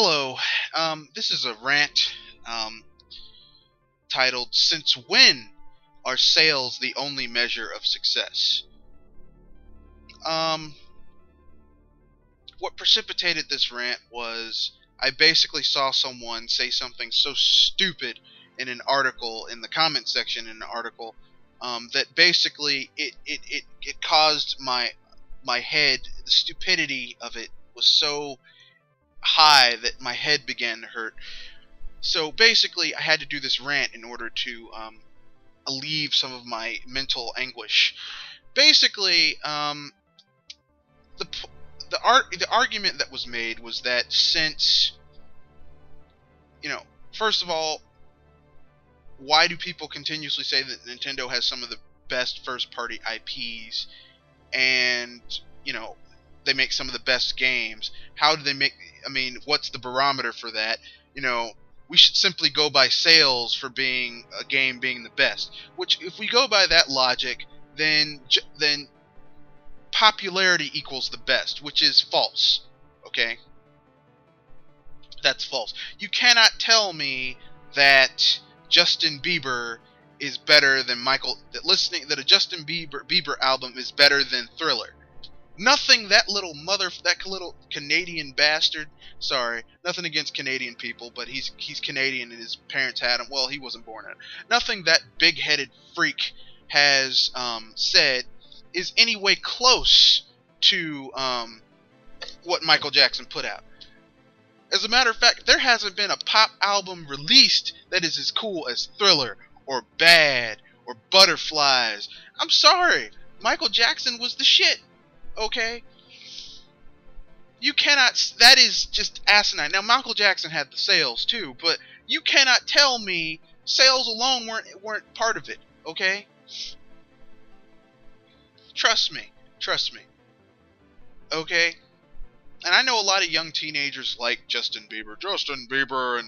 Hello. This is a rant um, titled "Since When Are Sales the Only Measure of Success?" Um, what precipitated this rant was I basically saw someone say something so stupid in an article, in the comment section in an article, that basically it caused my head. The stupidity of it was so high that my head began to hurt. So basically, I had to do this rant in order to alleviate some of my mental anguish. Basically, the the argument that was made was that since, first of all, why do people continuously say that Nintendo has some of the best first-party IPs, and they make some of the best games? How do they make? I mean, what's the barometer for that? We should simply go by sales for being a game being the best. Which, if we go by that logic, then popularity equals the best, which is false. Okay, that's false. You cannot tell me that Justin Bieber is better than that a Justin Bieber album is better than Thriller. Nothing that little Canadian bastard. Sorry, nothing against Canadian people, but he's Canadian and his parents had him. Well, he wasn't born in it. Nothing that big-headed freak has said is any way close to what Michael Jackson put out. As a matter of fact, there hasn't been a pop album released that is as cool as Thriller or Bad or Butterflies. I'm sorry, Michael Jackson was the shit. Okay? You cannot... That is just asinine. Now, Michael Jackson had the sales, too, but you cannot tell me sales alone weren't part of it, okay? Trust me. Trust me. Okay? And I know a lot of young teenagers like Justin Bieber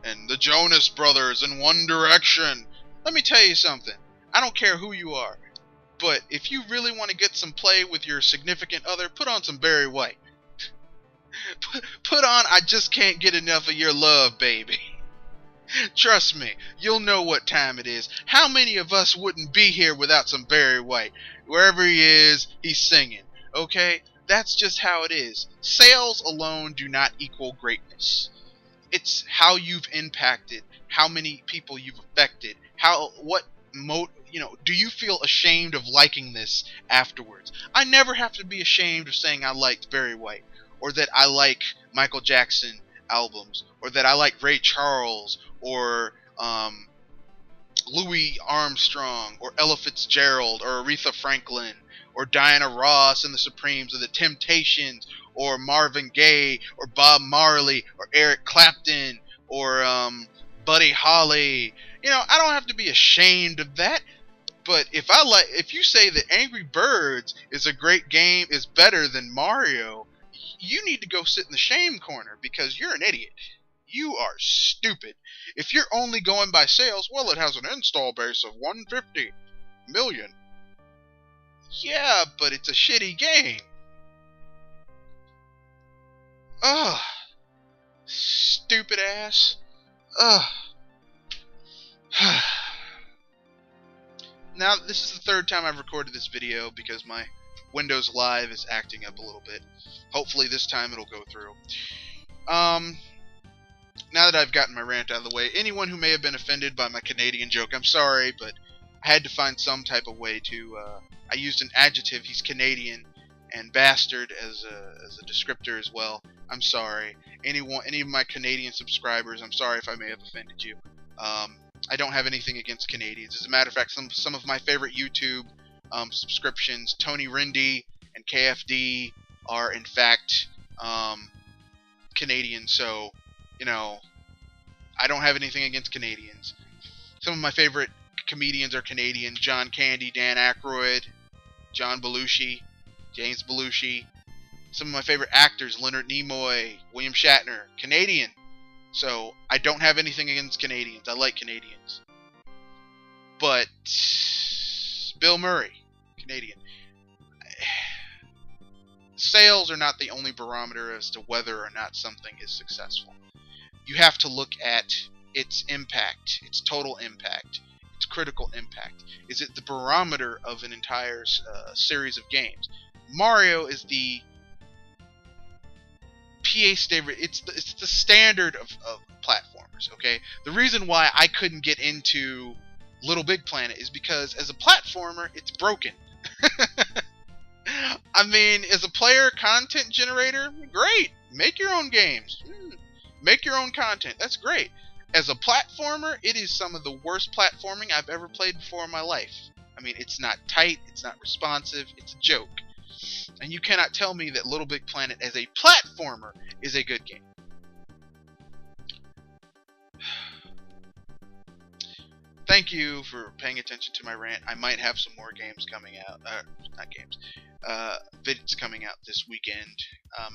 and the Jonas Brothers and One Direction. Let me tell you something. I don't care who you are. But if you really want to get some play with your significant other, put on some Barry White. Put on I Just Can't Get Enough of Your Love, baby. Trust me, you'll know what time it is. How many of us wouldn't be here without some Barry White? Wherever he is, he's singing. Okay? That's just how it is. Sales alone do not equal greatness. It's how you've impacted, how many people you've affected, do you feel ashamed of liking this afterwards? I never have to be ashamed of saying I liked Barry White, or that I like Michael Jackson albums, or that I like Ray Charles, or Louis Armstrong, or Ella Fitzgerald, or Aretha Franklin, or Diana Ross and the Supremes, or the Temptations, or Marvin Gaye, or Bob Marley, or Eric Clapton, or Buddy Holly. I don't have to be ashamed of that. But if you say that Angry Birds is a great game, is better than Mario, you need to go sit in the shame corner, because you're an idiot. You are stupid. If you're only going by sales, well, it has an install base of 150 million. Yeah, but it's a shitty game. Ugh. Stupid ass. Ugh. Now, this is the third time I've recorded this video because my Windows Live is acting up a little bit. Hopefully this time it'll go through. Now that I've gotten my rant out of the way, anyone who may have been offended by my Canadian joke, I'm sorry, but I had to find some type of way to... I used an adjective, he's Canadian, and bastard as a descriptor as well. I'm sorry. Any of my Canadian subscribers, I'm sorry if I may have offended you. I don't have anything against Canadians. As a matter of fact, some of my favorite YouTube subscriptions, Tony Rindy and KFD, are in fact Canadian. So, I don't have anything against Canadians. Some of my favorite comedians are Canadian: John Candy, Dan Aykroyd, John Belushi, James Belushi. Some of my favorite actors: Leonard Nimoy, William Shatner, Canadian. So, I don't have anything against Canadians. I like Canadians. But Bill Murray, Canadian. Sales are not the only barometer as to whether or not something is successful. You have to look at its impact, its total impact, its critical impact. Is it the barometer of an entire series of games? Mario is the PA standard. It's the standard of platformers. Okay, the reason why I couldn't get into Little Big Planet is because as a platformer, it's broken. I mean, as a player content generator, great. Make your own games. Make your own content. That's great. As a platformer, it is some of the worst platforming I've ever played before in my life. I mean, it's not tight, it's not responsive, it's a joke. And you cannot tell me that Little Big Planet as a platformer is a good game. Thank you for paying attention to my rant. I might have some more games coming out. Not games. Vids coming out this weekend.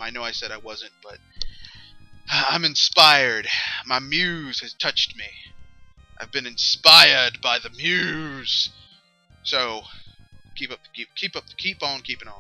I know I said I wasn't, but I'm inspired. My muse has touched me. I've been inspired by the muse. So keep on keeping on.